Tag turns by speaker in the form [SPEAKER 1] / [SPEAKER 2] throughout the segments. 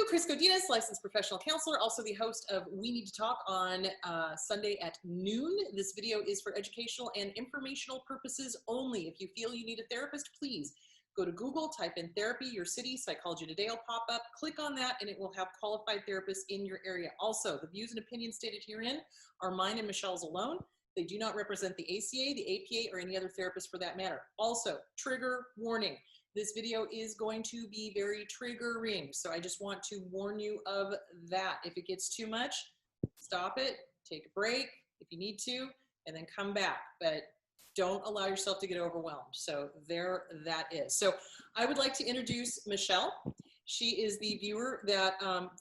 [SPEAKER 1] Chris Godinez, licensed professional counselor, also the host of We Need to Talk on Sunday at noon. This video is for educational and informational purposes only. If you feel you need a therapist, please go to Google, type in therapy, your city, Psychology Today will pop up, click on that, and it will have qualified therapists in your area. Also, the views and opinions stated herein are mine and Michelle's alone. They do not represent the ACA, the APA, or any other therapist for that matter. Also, trigger warning. This video is going to be very triggering, so I just want to warn you of that. If it gets too much, stop it, take a break if you need to, and then come back. But don't allow yourself to get overwhelmed. So there that is. So I would like to introduce Michelle. She is the viewer that,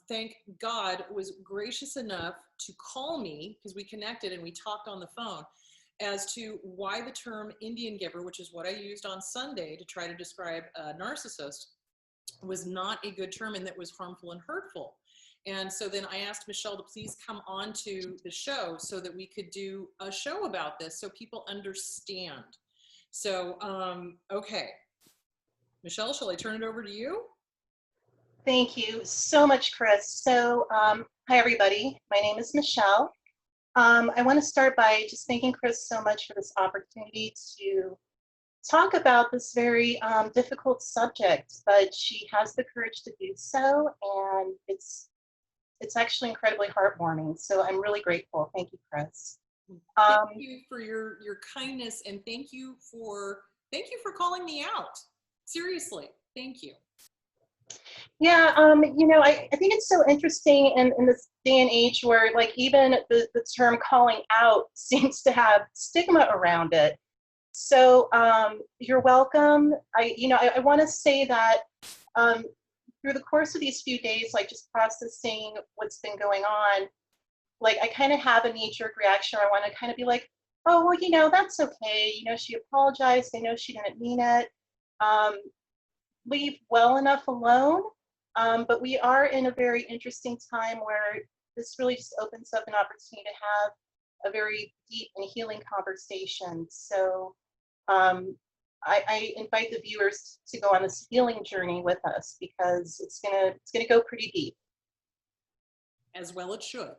[SPEAKER 1] thank God, was gracious enough to call me, because we connected and we talked on the phone, as to why the term Indian giver, which is what I used on Sunday to try to describe a narcissist, was not a good term and that was harmful and hurtful. And so then I asked Michelle to please come on to the show so that we could do a show about this so people understand. So, okay. Michelle, shall I turn it over to you?
[SPEAKER 2] Thank you so much, Chris. So, hi, everybody. My name is Michelle. I want to start by just thanking Chris so much for this opportunity to talk about this very difficult subject, but she has the courage to do so, and it's actually incredibly heartwarming. So I'm really grateful. Thank you, Chris.
[SPEAKER 1] Thank you for your kindness, and thank you for calling me out. Seriously, thank you.
[SPEAKER 2] Yeah, you know, I think it's so interesting in this day and age where, like, even the term calling out seems to have stigma around it. So you're welcome. I want to say that through the course of these few days, like just processing what's been going on, like I kind of have a knee-jerk reaction where I want to kind of be like, oh, well, you know, that's okay. You know, she apologized. I know she didn't mean it. Leave well enough alone. But we are in a very interesting time where this really just opens up an opportunity to have a very deep and healing conversation. So I invite the viewers to go on this healing journey with us because it's gonna go pretty deep.
[SPEAKER 1] As well it should.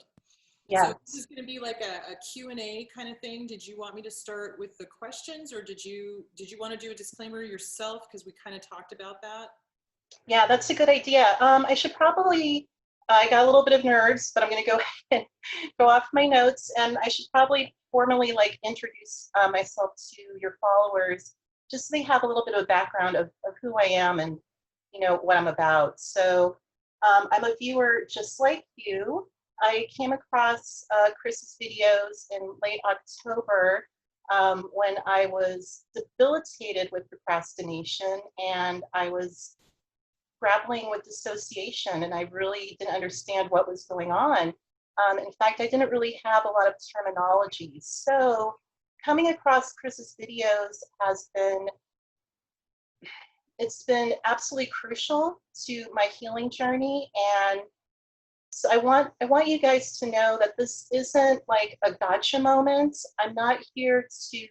[SPEAKER 2] Yeah.
[SPEAKER 1] So this is going to be like a Q&A kind of thing. Did you want me to start with the questions, or did you want to do a disclaimer yourself, because we kind of talked about that?
[SPEAKER 2] Yeah, that's a good idea. I should probably, I got a little bit of nerves, but I'm going to go ahead and go off my notes, and I should probably formally like introduce myself to your followers, just so they have a little bit of a background of who I am and, you know, what I'm about. So I'm a viewer just like you. I came across Chris's videos in late October when I was debilitated with procrastination, and I was grappling with dissociation, and I really didn't understand what was going on. In fact, I didn't really have a lot of terminology. So coming across Chris's videos it's been absolutely crucial to my healing journey. And so I want you guys to know that this isn't like a gotcha moment. I'm not here to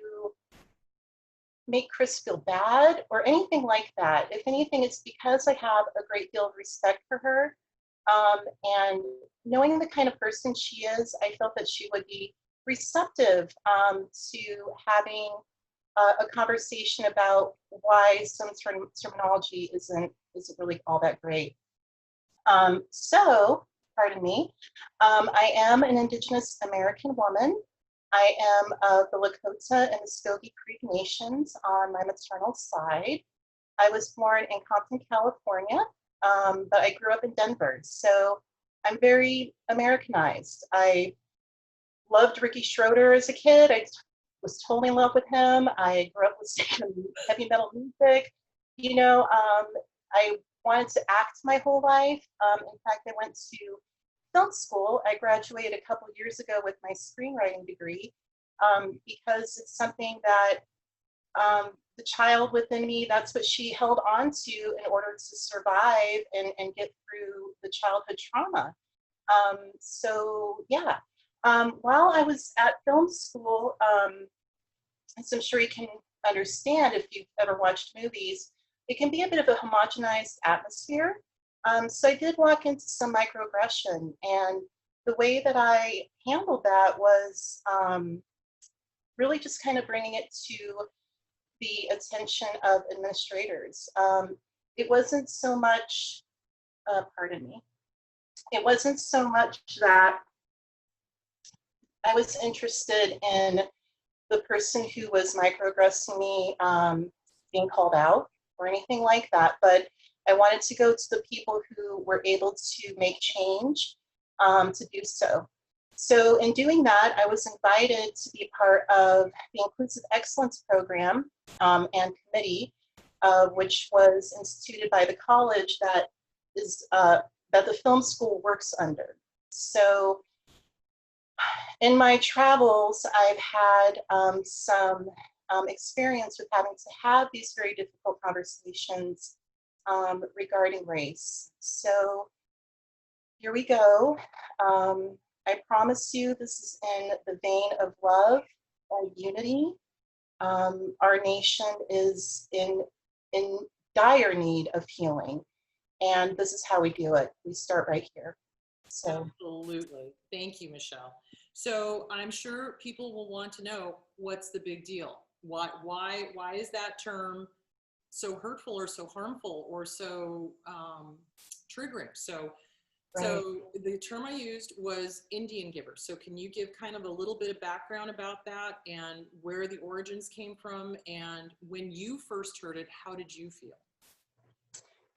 [SPEAKER 2] make Chris feel bad or anything like that. If anything, it's because I have a great deal of respect for her. And knowing the kind of person she is, I felt that she would be receptive to having a conversation about why some terminology isn't really all that great. So, pardon me, I am an Indigenous American woman. I am of the Lakota and Muskogee Creek Nations on my maternal side. I was born in Compton, California, but I grew up in Denver. So I'm very Americanized. I loved Ricky Schroeder as a kid. I was totally in love with him. I grew up listening to heavy metal music. You know, I wanted to act my whole life. In fact, I went to film school. I graduated a couple of years ago with my screenwriting degree because it's something that the child within me, that's what she held on to in order to survive and get through the childhood trauma. So yeah, while I was at film school, as I'm sure you can understand if you've ever watched movies, it can be a bit of a homogenized atmosphere. So I did walk into some microaggression, and the way that I handled that was really just kind of bringing it to the attention of administrators. It wasn't so much, pardon me, it wasn't so much that I was interested in the person who was microaggressing me being called out or anything like that, but I wanted to go to the people who were able to make change to do so. So in doing that, I was invited to be part of the Inclusive Excellence Program and committee, which was instituted by the college that is that the film school works under. So in my travels, I've had some experience with having to have these very difficult conversations regarding race. So here we go. I promise you this is in the vein of love and unity. Our nation is in dire need of healing, and this is how we do it. We start right here. So
[SPEAKER 1] absolutely. Thank you, Michelle. So I'm sure people will want to know, what's the big deal? Why is that term so hurtful or so harmful or so triggering? So the term I used was Indian giver. So can you give kind of a little bit of background about that and where the origins came from? And when you first heard it, how did you feel?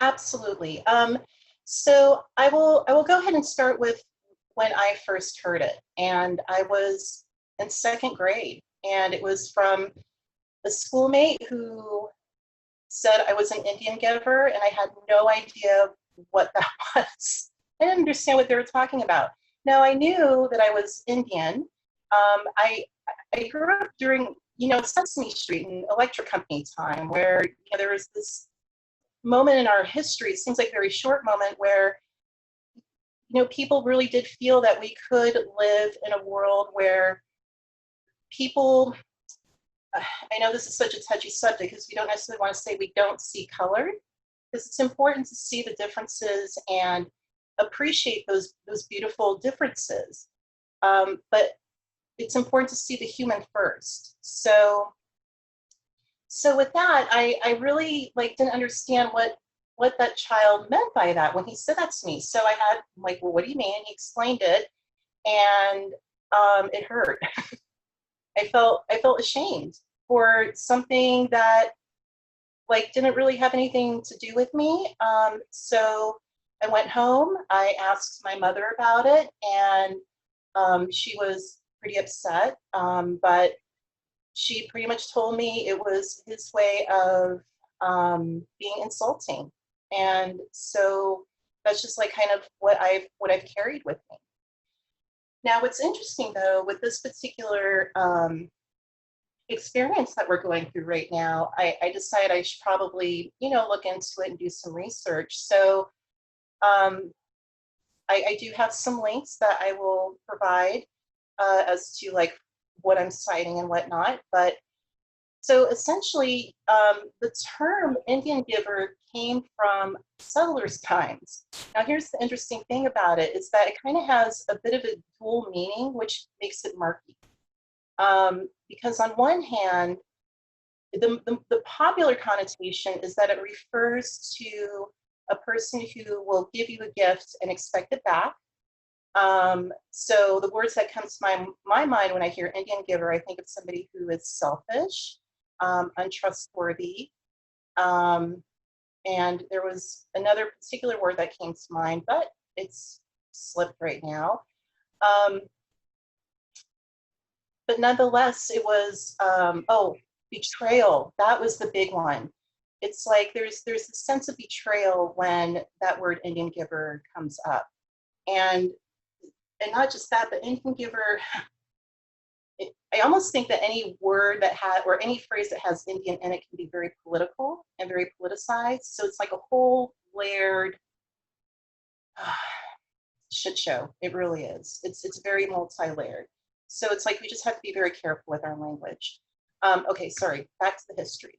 [SPEAKER 2] absolutely. So I will go ahead and start with when I first heard it. And I was in second grade, and it was from a schoolmate who said I was an Indian giver, and I had no idea what that was. I didn't understand what they were talking about. Now, I knew that I was Indian. I grew up during, Sesame Street and Electric Company time, where there was this moment in our history, it seems like a very short moment, where people really did feel that we could live in a world where people, I know this is such a touchy subject because we don't necessarily want to say we don't see color, because it's important to see the differences and appreciate those beautiful differences. But it's important to see the human first. So with that, I really didn't understand what that child meant by that when he said that to me. So I had well, what do you mean? And he explained it, and it hurt. I felt ashamed for something that didn't really have anything to do with me. So I went home. I asked my mother about it, and she was pretty upset. But she pretty much told me it was his way of being insulting, and so that's just kind of what I've carried with me. Now, what's interesting though with this particular experience that we're going through right now, I decided I should probably look into it and do some research. So I do have some links that I will provide as to what I'm citing and whatnot. But so essentially, the term Indian giver came from settlers' times. Now, here's the interesting thing about it is that it kind of has a bit of a dual meaning, which makes it murky. Because on one hand, the popular connotation is that it refers to a person who will give you a gift and expect it back. So the words that come to my mind when I hear Indian giver, I think of somebody who is selfish, untrustworthy, and there was another particular word that came to mind, but it's slipped right now. But nonetheless, it was, betrayal. That was the big one. It's there's a sense of betrayal when that word Indian giver comes up. And not just that, but Indian giver, I almost think that any word that has, or any phrase that has Indian in it can be very political and very politicized. So it's like a whole layered shit show. It really is. It's very multi-layered. So it's we just have to be very careful with our language. Okay, sorry, back to the history.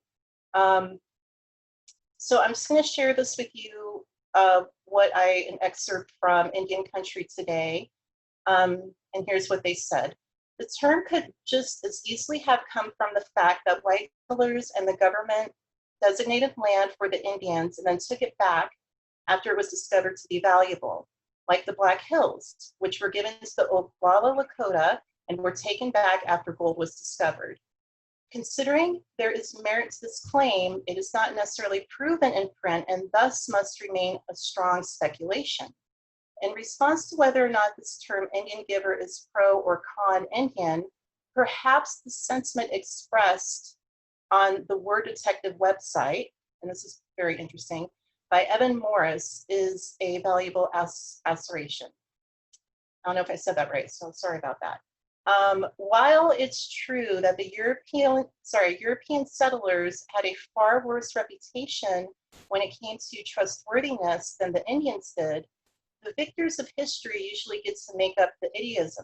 [SPEAKER 2] So I'm just gonna share this with you what an excerpt from Indian Country Today, and here's what they said. The term could just as easily have come from the fact that white settlers and the government designated land for the Indians and then took it back after it was discovered to be valuable, like the Black Hills, which were given to the Oglala Lakota and were taken back after gold was discovered. Considering there is merit to this claim, it is not necessarily proven in print and thus must remain a strong speculation. In response to whether or not this term Indian giver is pro or con Indian, perhaps the sentiment expressed on the Word Detective website, and this is very interesting, by Evan Morris is a valuable assertion. I don't know if I said that right, so sorry about that. While it's true that the European settlers had a far worse reputation when it came to trustworthiness than the Indians did, the victors of history usually get to make up the idioms.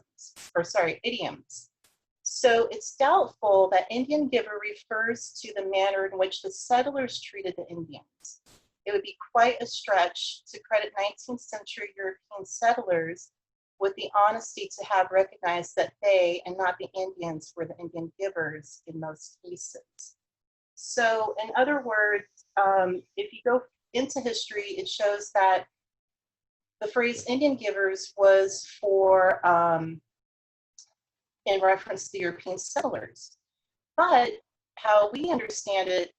[SPEAKER 2] So it's doubtful that Indian giver refers to the manner in which the settlers treated the Indians. It would be quite a stretch to credit 19th century European settlers with the honesty to have recognized that they and not the Indians were the Indian givers in most cases. So in other words, if you go into history, it shows that the phrase Indian givers was for, in reference to the European settlers. But how we understand it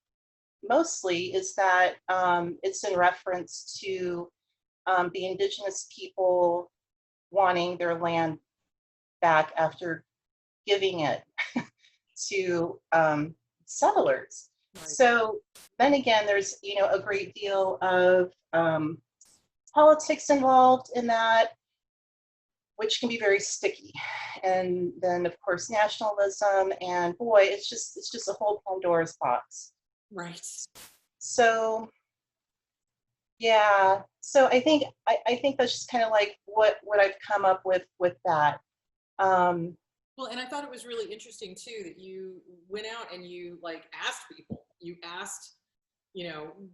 [SPEAKER 2] mostly is that it's in reference to the indigenous people wanting their land back after giving it to settlers. Right. So then again, there's a great deal of politics involved in that, which can be very sticky. And then of course nationalism, and boy, it's just a whole Pandora's box.
[SPEAKER 1] Right.
[SPEAKER 2] So yeah, so I think that's just kind of like what I've come up with that.
[SPEAKER 1] Well, and I thought it was really interesting too that you went out and you asked people. You asked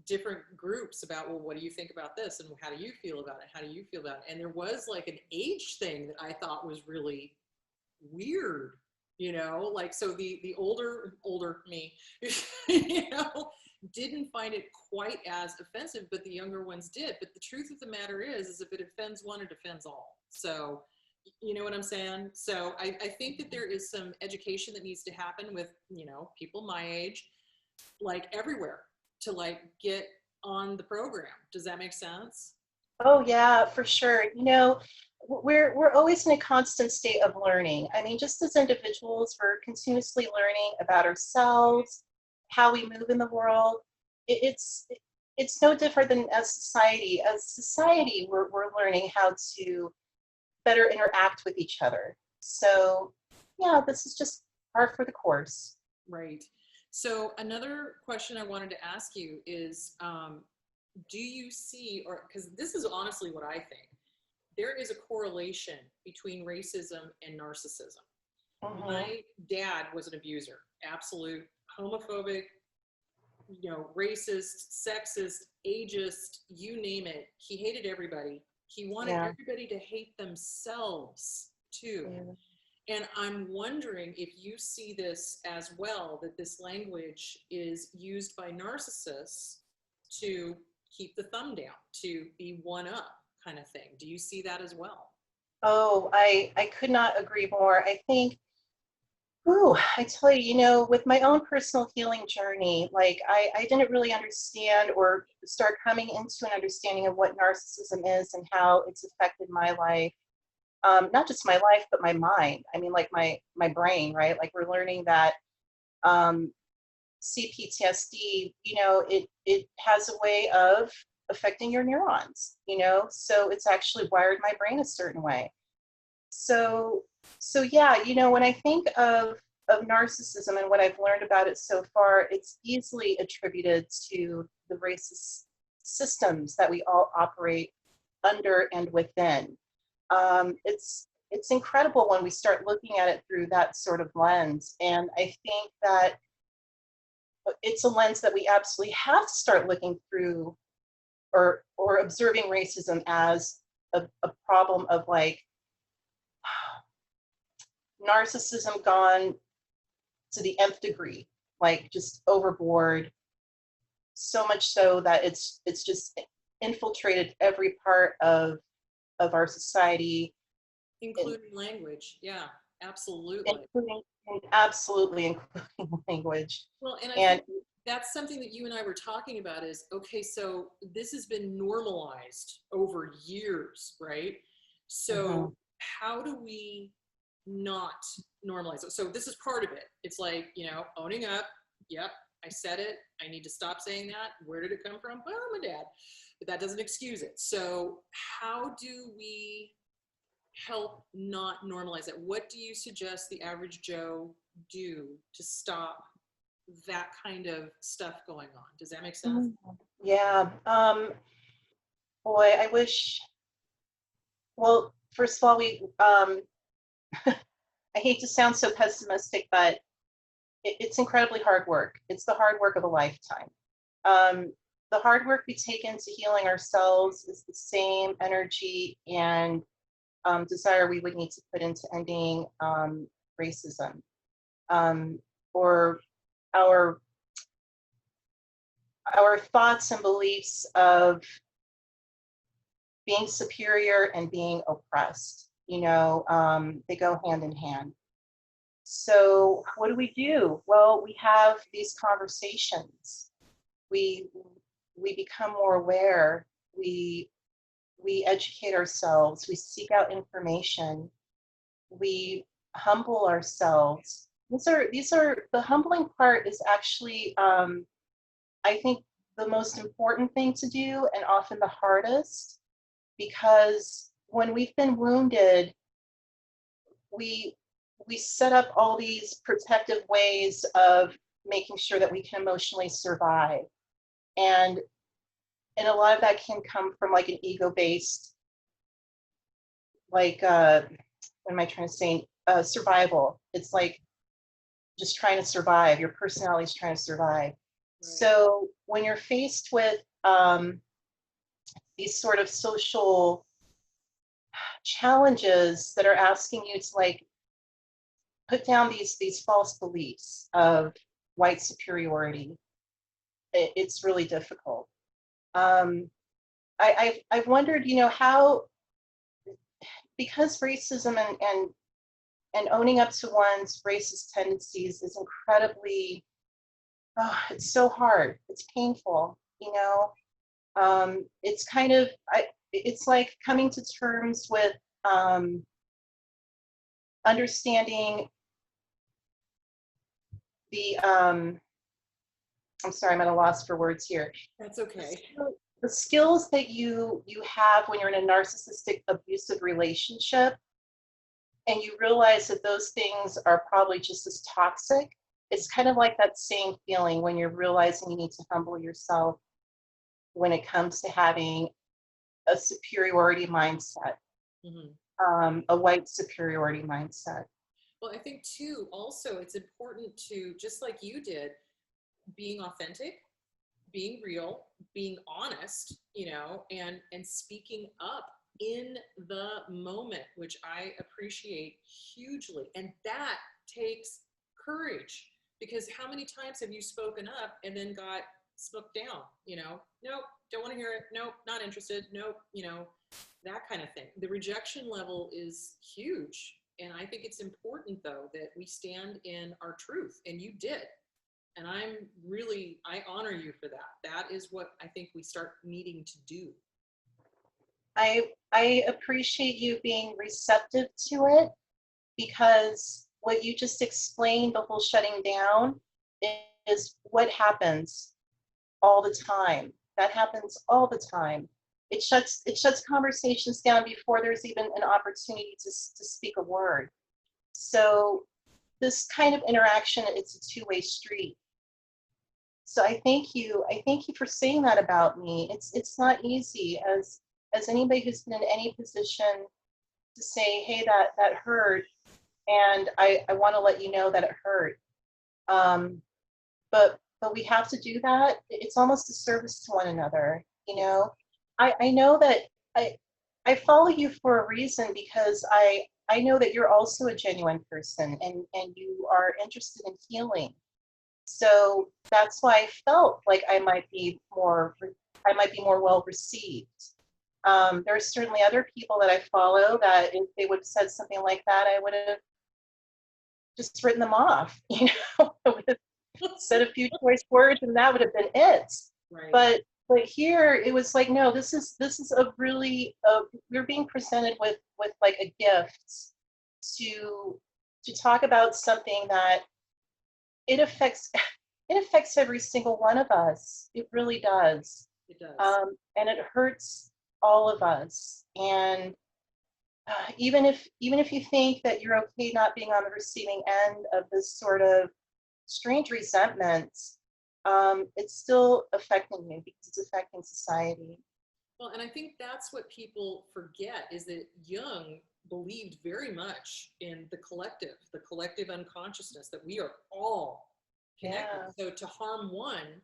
[SPEAKER 1] different groups about, well, what do you think about this? And how do you feel about it? How do you feel about it? And there was an age thing that I thought was really weird, so the older me, didn't find it quite as offensive, but the younger ones did. But the truth of the matter is if it offends one, it offends all. So, you know what I'm saying? So I think that there is some education that needs to happen with, people my age, everywhere, to get on the program. Does that make sense?
[SPEAKER 2] Oh yeah, for sure. We're always in a constant state of learning. I mean, just as individuals, we're continuously learning about ourselves, how we move in the world. It's no different than as society. As society, we're learning how to better interact with each other. So yeah, this is just par for the course.
[SPEAKER 1] Right. So another question I wanted to ask you is, do you see, or because this is honestly what I think, there is a correlation between racism and narcissism. Mm-hmm. My dad was an abuser, absolute homophobic, racist, sexist, ageist, you name it. He hated everybody. He wanted everybody to hate themselves too. Yeah. And I'm wondering if you see this as well, that this language is used by narcissists to keep the thumb down, to be one up kind of thing. Do you see that as well?
[SPEAKER 2] Oh, I could not agree more. I think, I tell you, with my own personal healing journey, I didn't really understand or start coming into an understanding of what narcissism is and how it's affected my life. Not just my life, but my mind. I mean, my brain, right? We're learning that CPTSD, it has a way of affecting your neurons, so it's actually wired my brain a certain way. So yeah, when I think of narcissism and what I've learned about it so far, it's easily attributed to the racist systems that we all operate under and within. It's incredible when we start looking at it through that sort of lens. And I think that it's a lens that we absolutely have to start looking through or observing racism as a problem of like narcissism gone to the nth degree, like just overboard, so much so that it's just infiltrated every part of our society,
[SPEAKER 1] Including language. Yeah, absolutely.
[SPEAKER 2] absolutely including language.
[SPEAKER 1] Well, and I
[SPEAKER 2] And
[SPEAKER 1] think that's something that you and I were talking about is, okay, so this has been normalized over years, right? So how do we not normalize it? So this is part of it. It's like, you know, owning up. Yep, I said it. I need to stop saying that. Where did it come from? Well, my dad. But that doesn't excuse it. So how do we help not normalize it? What do you suggest the average Joe do to stop that kind of stuff going on? Does that make sense?
[SPEAKER 2] yeah, boy, I wish, well, first of all, we I hate to sound so pessimistic, but it's incredibly hard work. It's the hard work of a lifetime. The hard work we take into healing ourselves is the same energy and desire we would need to put into ending racism, or our thoughts and beliefs of being superior and being oppressed. You know, they go hand in hand. So what do? Well, we have these conversations. We become more aware. We educate ourselves. We seek out information. We humble ourselves. These are the humbling part is actually I think the most important thing to do and often the hardest, because when we've been wounded, we set up all these protective ways of making sure that we can emotionally survive. And a lot of that can come from like an ego-based, like what am I trying to say? Survival. It's like just trying to survive. Your personality is trying to survive. Right. So when you're faced with these sort of social challenges that are asking you to like put down these false beliefs of white superiority, it's really difficult. I've wondered, you know, how, because racism and owning up to one's racist tendencies is incredibly, it's so hard. It's painful, you know. It's kind of, it's like coming to terms with understanding the, I'm sorry, I'm at a loss for words here.
[SPEAKER 1] That's okay.
[SPEAKER 2] The skills that you have when you're in a narcissistic abusive relationship, and you realize that those things are probably just as toxic. It's kind of like that same feeling when you're realizing you need to humble yourself when it comes to having a superiority mindset, a white superiority mindset.
[SPEAKER 1] Well, I think too, also, it's important to, just like you did, being authentic, being real, being honest, you know, and speaking up in the moment, which I appreciate hugely. And that takes courage, because how many times have you spoken up and then got spoke down? You know, nope, don't want to hear it. Nope, not interested. Nope, you know, that kind of thing. The rejection level is huge. And I think it's important, though, that we stand in our truth. And you did. And I honor you for that. That is what I think we start needing to do.
[SPEAKER 2] I appreciate you being receptive to it, because what you just explained, the whole shutting down, is what happens all the time. That happens all the time. It shuts conversations down before there's even an opportunity to speak a word. So this kind of interaction, it's a two-way street. So I thank you for saying that about me. It's not easy as anybody who's been in any position to say, hey, that hurt, and I want to let you know that it hurt. But we have to do that. It's almost a service to one another, you know. I know that I I follow you for a reason because I know that you're also a genuine person and you are interested in healing. So that's why I felt like I might be more well received. There's certainly other people that I follow that if they would have said something like that, I would have just written them off. I would have said a few choice words and that would have been it.
[SPEAKER 1] Right.
[SPEAKER 2] But here it was like, no, this is a really we're being presented with like a gift to talk about something that it affects it affects every single one of us. It really does.
[SPEAKER 1] It does.
[SPEAKER 2] And it hurts all of us. And even if you think that you're okay not being on the receiving end of this sort of strange resentment, it's still affecting you because it's affecting society.
[SPEAKER 1] Well, and I think that's what people forget is that Jung believed very much in the collective unconsciousness, that we are all connected.
[SPEAKER 2] Yeah.
[SPEAKER 1] So to harm one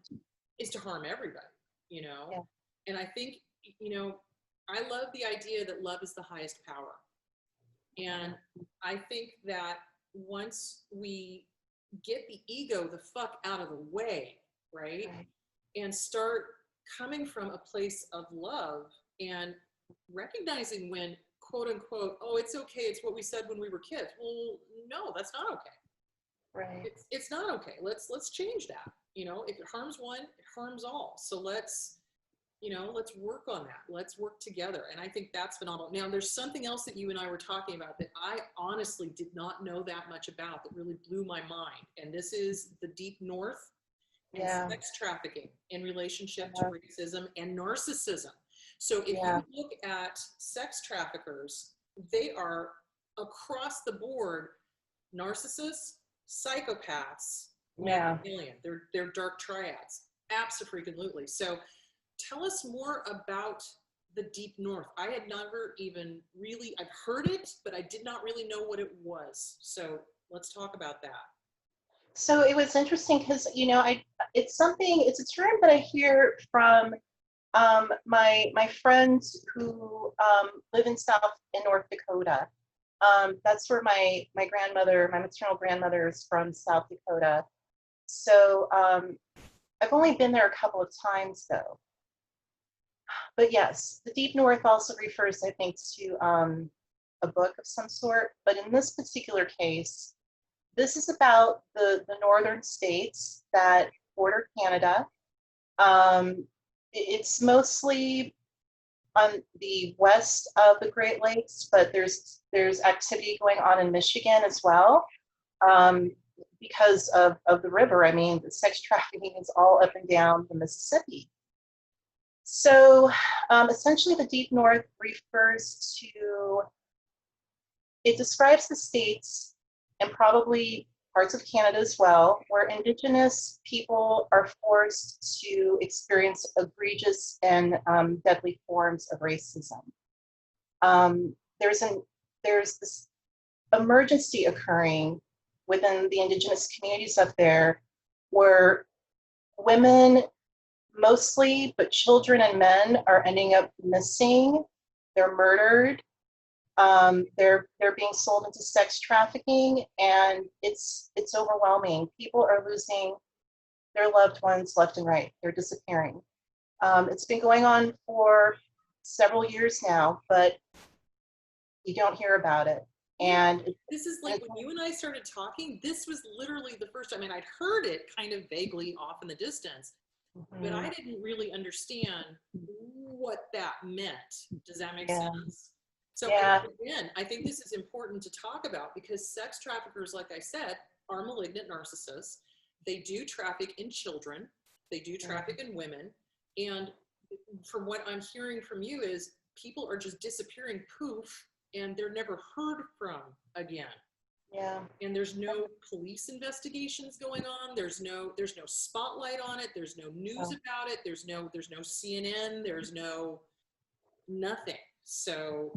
[SPEAKER 1] is to harm everybody, you know?
[SPEAKER 2] Yeah.
[SPEAKER 1] And I think, you know, I love the idea that love is the highest power. And I think that once we get the ego the fuck out of the way, right? And start coming from a place of love and recognizing when, quote unquote, oh, it's okay, it's what we said when we were kids. Well, no, that's not okay.
[SPEAKER 2] Right.
[SPEAKER 1] It's not okay. Let's change that. You know, if it harms one, it harms all. So let's work on that. Let's work together. And I think that's phenomenal. Now, there's something else that you and I were talking about that I honestly did not know that much about that really blew my mind. And this is the deep north and
[SPEAKER 2] Yeah.
[SPEAKER 1] sex trafficking in relationship to racism and narcissism. So if you look at sex traffickers, they are across the board narcissists, psychopaths, Machiavellian. They're dark triads. Absolutely. So tell us more about the deep north. I had never even really, I've heard it, but I did not really know what it was. So let's talk about that.
[SPEAKER 2] So it was interesting because it's a term that I hear from my friends who live in North Dakota. That's where my maternal grandmother is from, South Dakota. So I've only been there a couple of times though. But yes, the Deep North also refers, I think, to a book of some sort. But in this particular case, this is about the northern states that border Canada. It's mostly on the west of the Great Lakes, but there's activity going on in Michigan as well because of the river. I mean, the sex trafficking is all up and down the Mississippi. So essentially the Deep North it describes the states and probably parts of Canada as well, where Indigenous people are forced to experience egregious and deadly forms of racism. There's this emergency occurring within the Indigenous communities up there where women mostly, but children and men are ending up missing. They're murdered. They're being sold into sex trafficking, and it's overwhelming. People are losing their loved ones left and right. They're disappearing. It's been going on for several years now, but you don't hear about it. And
[SPEAKER 1] this is like when you and I started talking, this was literally the first time, and I'd heard it kind of vaguely off in the distance, but I didn't really understand what that meant. Does that make sense? So again, I think this is important to talk about because sex traffickers, like I said, are malignant narcissists. They do traffic in children. They do traffic in women. And from what I'm hearing from you is people are just disappearing poof and they're never heard from again.
[SPEAKER 2] Yeah.
[SPEAKER 1] And there's no police investigations going on. There's no spotlight on it. There's no news about it. There's no CNN. There's no nothing. So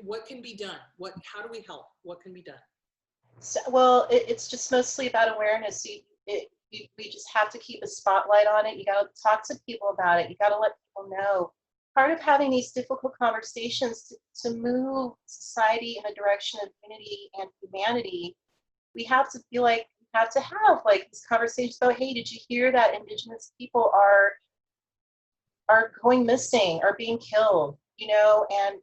[SPEAKER 1] what can be done? How do we help? What can be done?
[SPEAKER 2] So, well, it's just mostly about awareness. We just have to keep a spotlight on it. You got to talk to people about it. You got to let people know part of having these difficult conversations to move society in a direction of unity and humanity, we have to feel like we have to have like these conversations about, hey, did you hear that Indigenous people are going missing, are being killed, you know, and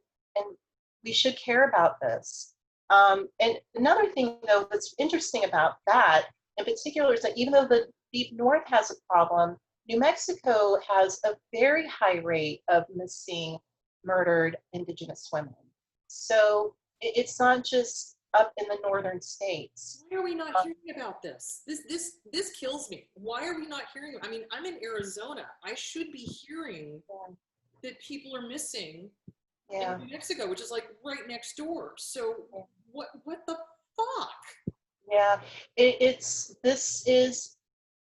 [SPEAKER 2] we should care about this. And another thing, though, that's interesting about that in particular is that even though the Deep North has a problem, New Mexico has a very high rate of missing, murdered Indigenous women. So it's not just up in the northern states.
[SPEAKER 1] Why are we not hearing about this? This kills me. Why are we not hearing? I mean, I'm in Arizona. I should be hearing that people are missing in New Mexico, which is like right next door. So what the fuck?
[SPEAKER 2] Yeah, this is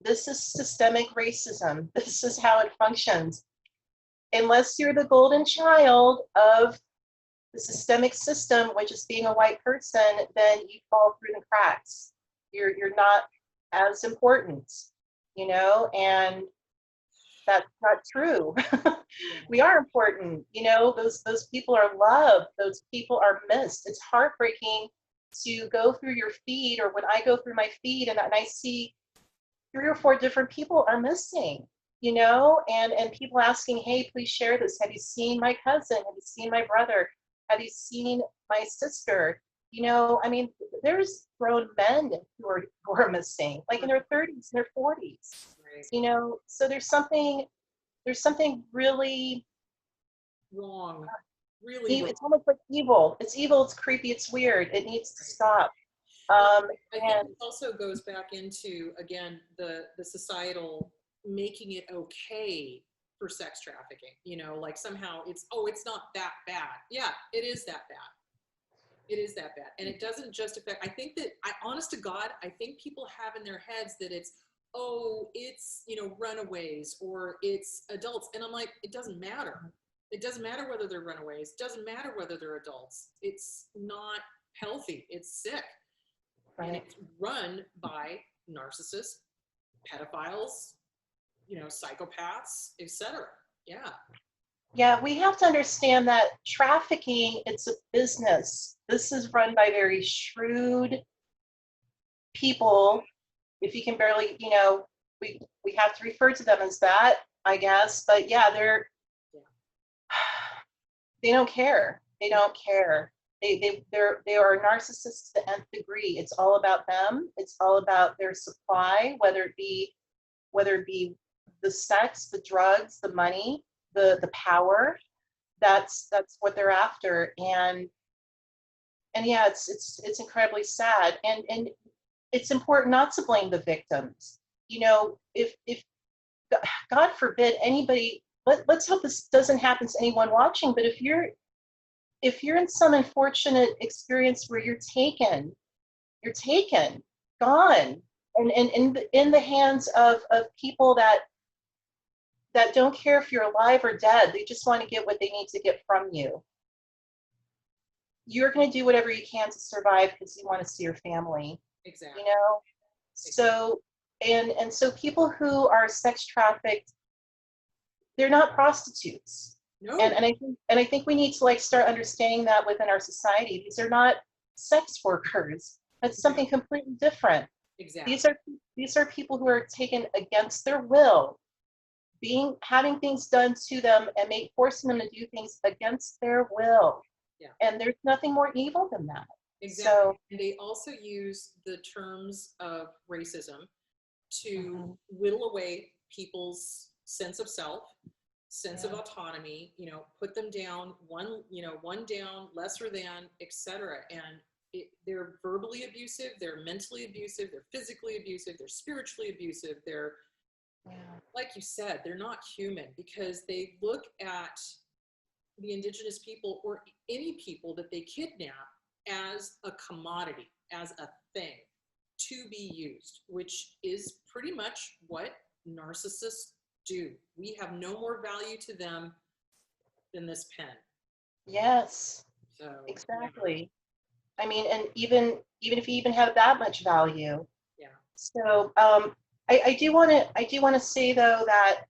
[SPEAKER 2] systemic racism. This is how it functions. Unless you're the golden child of the systemic system, which is being a white person, then you fall through the cracks. You're not as important, you know, and that's not true. We are important, you know, those people are loved, those people are missed. It's heartbreaking to go through your feed, or when I go through my feed and I see 3 or 4 different people are missing, you know, and people asking, hey, please share this. Have you seen my cousin? Have you seen my brother? Have you seen my sister? You know, I mean, there's grown men who are missing, like in their 30s and their 40s, you know, so there's something really
[SPEAKER 1] wrong. Really wrong.
[SPEAKER 2] It's almost like evil. It's evil, it's creepy, it's weird. It needs to stop.
[SPEAKER 1] I think it also goes back into, again, the societal making it okay for sex trafficking, you know, like somehow it's not that bad. Yeah, it is that bad. It is that bad. And it doesn't just affect, I think that, honest to God, I think people have in their heads that it's, it's, you know, runaways or it's adults. And I'm like, it doesn't matter. It doesn't matter whether they're runaways. It doesn't matter whether they're adults. It's not healthy. It's sick. And it's run by narcissists, pedophiles, you know, psychopaths, etc. Yeah.
[SPEAKER 2] Yeah, we have to understand that trafficking, it's a business. This is run by very shrewd people. If you can barely, you know, we have to refer to them as that, I guess. But yeah, they don't care. They don't care. They are narcissists to the nth degree. It's all about them. It's all about their supply, whether it be the sex, the drugs, the money, the power. That's what they're after. And yeah, it's incredibly sad. And it's important not to blame the victims. You know, if God forbid anybody, let's hope this doesn't happen to anyone watching, but if you're in some unfortunate experience where you're taken, gone, and in the hands of people that don't care if you're alive or dead, they just want to get what they need to get from you. You're going to do whatever you can to survive because you want to see your family.
[SPEAKER 1] Exactly.
[SPEAKER 2] You know, so and so people who are sex trafficked, they're not prostitutes.
[SPEAKER 1] No.
[SPEAKER 2] And I think we need to like start understanding that within our society. These are not sex workers. That's something completely different.
[SPEAKER 1] Exactly.
[SPEAKER 2] These are people who are taken against their will, having things done to them and forcing them to do things against their will. Yeah. And there's nothing more evil than that.
[SPEAKER 1] Exactly. So, and they also use the terms of racism to whittle away people's sense of self, sense of autonomy, you know, put them down, one down, lesser than, etc. And they're verbally abusive, they're mentally abusive, they're physically abusive, they're spiritually abusive, they're, like you said, they're not human because they look at the indigenous people or any people that they kidnap as a commodity, as a thing to be used, which is pretty much what narcissists do. We have no more value to them than this pen.
[SPEAKER 2] Yes. So exactly. Yeah. I mean, and even if you even have that much value. Yeah. So I do want to say though that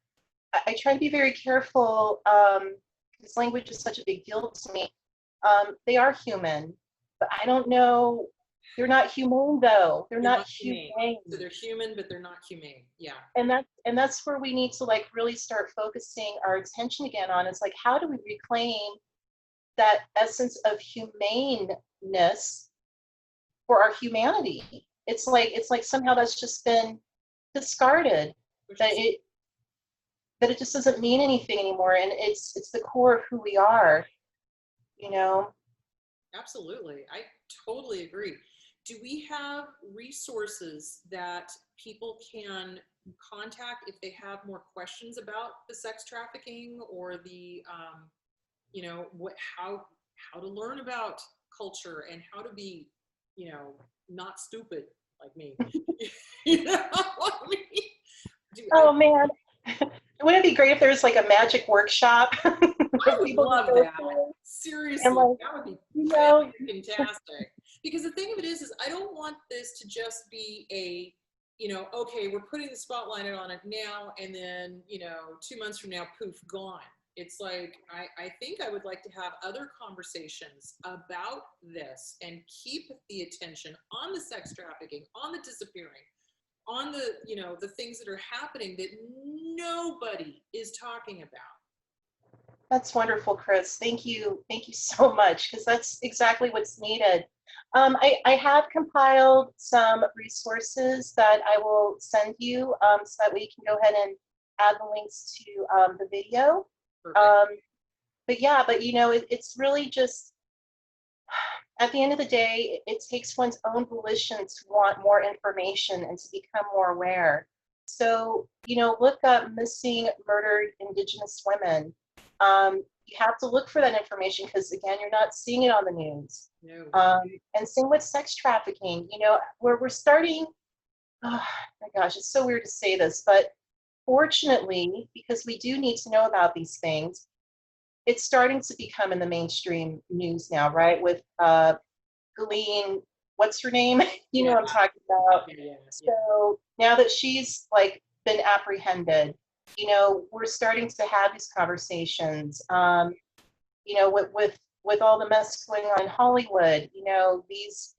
[SPEAKER 2] I try to be very careful because language is such a big deal to me. They are human, but I don't know. They're not humane though. They're not humane.
[SPEAKER 1] So they're human, but they're not humane. Yeah.
[SPEAKER 2] And that's where we need to like really start focusing our attention again on, is like, how do we reclaim that essence of humaneness for our humanity? It's like somehow that's just been discarded, that it just doesn't mean anything anymore, and it's the core of who we are, you know.
[SPEAKER 1] Absolutely. I totally agree. Do we have resources that people can contact if they have more questions about the sex trafficking, or the, you know, how to learn about culture and how to be, you know, not stupid like me? You know what I mean?
[SPEAKER 2] Oh man, wouldn't it be great if there was like a magic workshop?
[SPEAKER 1] I would love that. Seriously,
[SPEAKER 2] like,
[SPEAKER 1] that would be
[SPEAKER 2] you know,
[SPEAKER 1] fantastic. Because the thing of it is I don't want this to just be a, you know, okay, we're putting the spotlight on it now, and then, you know, 2 months from now, poof, gone. It's like, I think I would like to have other conversations about this and keep the attention on the sex trafficking, on the disappearing, on the, you know, the things that are happening that nobody is talking about.
[SPEAKER 2] That's wonderful, Chris. Thank you so much, because that's exactly what's needed. I have compiled some resources that I will send you, so that way you can go ahead and add the links to the video. But yeah, but you know, it's really just, at the end of the day, it takes one's own volition to want more information and to become more aware. So, you know, look up missing, murdered Indigenous women. You have to look for that information, because again, you're not seeing it on the news.
[SPEAKER 1] No.
[SPEAKER 2] And same with sex trafficking. You know, we're starting, oh my gosh, it's so weird to say this, but fortunately, because we do need to know about these things, it's starting to become in the mainstream news now, right? With Ghislaine, what's her name? You know what I'm talking about. So now that she's like been apprehended, you know, we're starting to have these conversations. You know, with all the mess going on in Hollywood, you know,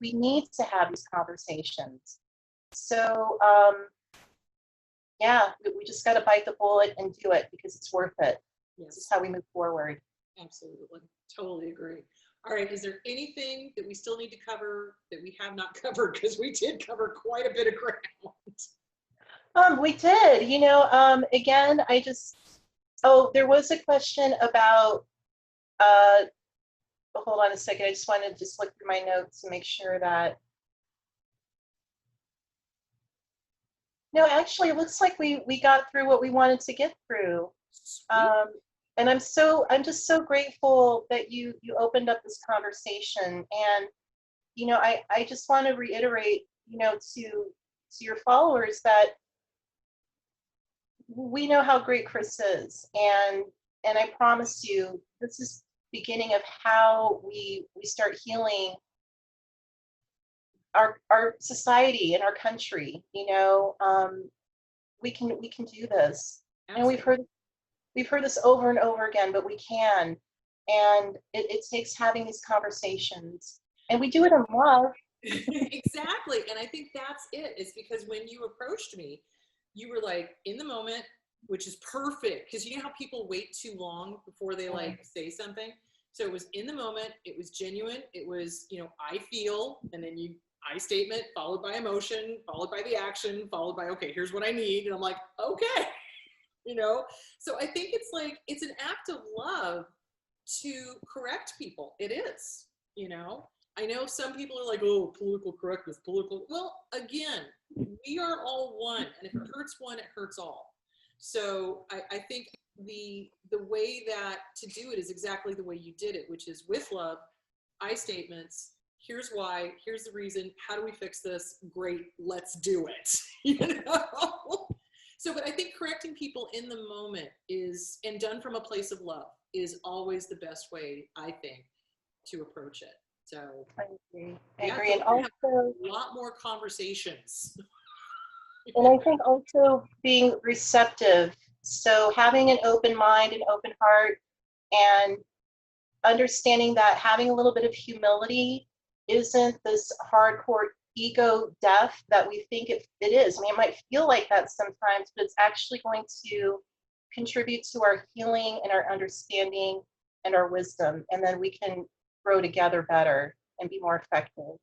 [SPEAKER 2] we need to have these conversations. So yeah, we just got to bite the bullet and do it, because it's worth it.
[SPEAKER 1] Yes.
[SPEAKER 2] This is how we move forward.
[SPEAKER 1] Absolutely. Totally agree. All right. Is there anything that we still need to cover that we have not covered? Because we did cover quite a bit of ground.
[SPEAKER 2] We did, you know, again, there was a question about, hold on a second. I just wanted to just look through my notes and make sure that, no, actually, it looks like we got through what we wanted to get through. And I'm just so grateful that you opened up this conversation. And, you know, I just want to reiterate, you know, to your followers, that we know how great Chris is, and I promise you, this is the beginning of how we start healing our society and our country. You know, we can do this. Absolutely. And we've heard this over and over again, but we can. And it takes having these conversations, and we do it in love.
[SPEAKER 1] Exactly. And I think that's it. It's because when you approached me, you were like in the moment, which is perfect, because you know how people wait too long before they like say something. So it was in the moment, it was genuine, it was, you know, I feel, and then I statement followed by emotion, followed by the action, followed by, okay, here's what I need. And I'm like, okay, you know? So I think it's like, it's an act of love to correct people. It is, you know? I know some people are like, oh, political correctness, political. Well, again, we are all one. And if it hurts one, it hurts all. So I think the way that to do it is exactly the way you did it, which is with love, I statements, here's why, here's the reason, how do we fix this? Great, let's do it. You know? So, but I think correcting people in the moment is, and done from a place of love, is always the best way, I think, to approach it. So
[SPEAKER 2] I agree.
[SPEAKER 1] Yeah,
[SPEAKER 2] And also
[SPEAKER 1] a lot more conversations.
[SPEAKER 2] And I think also being receptive. So having an open mind and open heart, and understanding that having a little bit of humility isn't this hardcore ego death that we think it is. I mean, it might feel like that sometimes, but it's actually going to contribute to our healing and our understanding and our wisdom, and then we can grow together better and be more effective.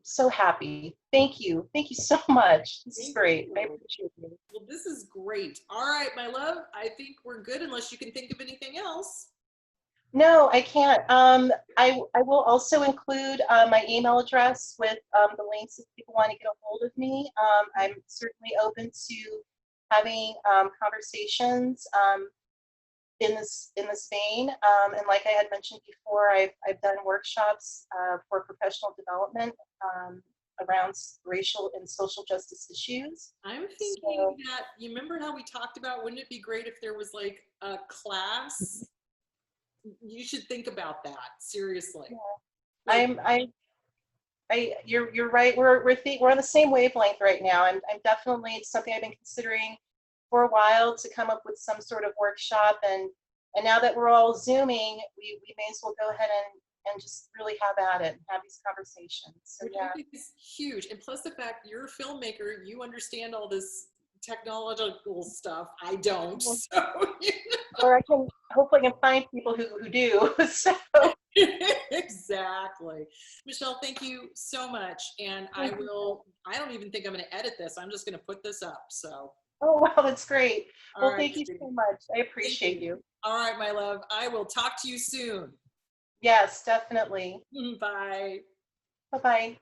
[SPEAKER 2] So happy. Thank you so much. This is great. I appreciate you.
[SPEAKER 1] Well, this is great. All right, my love, I think we're good unless you can think of anything else.
[SPEAKER 2] No, I can't. I will also include my email address with the links if people want to get a hold of me. I'm certainly open to having conversations in this vein. And like I had mentioned before, I've done workshops for professional development around racial and social justice issues.
[SPEAKER 1] I'm thinking that, you remember how we talked about, wouldn't it be great if there was like a class? You should think about that, seriously.
[SPEAKER 2] Yeah. You're right. We're on the same wavelength right now. I'm definitely, it's something I've been considering for a while to come up with some sort of workshop, and now that we're all Zooming, we may as well go ahead and just really have at it and have these conversations. So
[SPEAKER 1] Which I think is huge. And plus the fact you're a filmmaker, you understand all this technological stuff. I don't. So, you know.
[SPEAKER 2] Or hopefully I can find people who do. So.
[SPEAKER 1] Exactly. Michelle, thank you so much. And I don't even think I'm going to edit this. I'm just going to put this up. So.
[SPEAKER 2] Oh, wow, that's great. Well,
[SPEAKER 1] right,
[SPEAKER 2] thank you so much. I appreciate you.
[SPEAKER 1] All right, my love. I will talk to you soon.
[SPEAKER 2] Yes, definitely.
[SPEAKER 1] Bye.
[SPEAKER 2] Bye-bye.